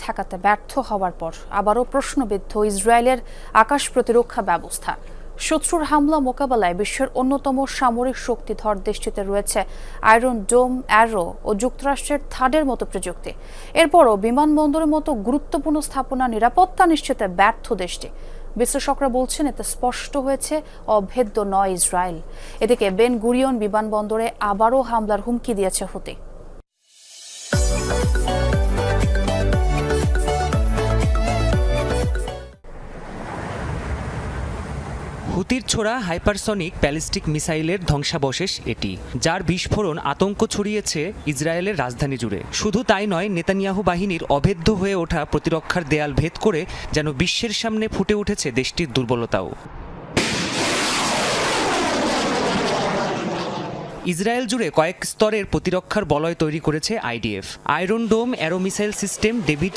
ঠেকাতে ব্যর্থ হওয়ার পর আবারও প্রশ্নবিদ্ধ ইসরায়েলের আকাশ প্রতিরক্ষা ব্যবস্থা। শত্রুর হামলা মোকাবেলায় বিশ্বের অন্যতম সামরিক শক্তিধর দেশটিতে রয়েছে আয়রন ডোম, অ্যারো ও যুক্তরাষ্ট্রের থাডের মতো প্রযুক্তি। এরপরও বিমানবন্দরের মতো গুরুত্বপূর্ণ স্থাপনা নিরাপত্তা নিশ্চিতে ব্যর্থ দেশটি। বিশ্লেষকরা বলছেন এতে স্পষ্ট হয়েছে অভেদ্য নয় ইসরায়েল। এদিকে বেন গুরিয়ন বিমানবন্দরে আবারও হামলার হুমকি দিয়েছে হুতি। হুতির ছোড়া হাইপারসনিক ব্যালিস্টিক মিসাইলের ধ্বংসাবশেষ এটি, যার বিস্ফোরণ আতঙ্ক ছড়িয়েছে ইসরায়েলের রাজধানী জুড়ে। শুধু তাই নয়, নেতানিয়াহু বাহিনীর অভেদ্য হয়ে ওঠা প্রতিরক্ষার দেয়াল ভেদ করে যেন বিশ্বের সামনে ফুটে উঠেছে দেশটির দুর্বলতাও। ইসরায়েল জুড়ে কয়েক স্তরের প্রতিরক্ষার বলয় তৈরি করেছে আইডিএফ। আয়রন ডোম, অ্যারো মিসাইল সিস্টেম, ডেভিড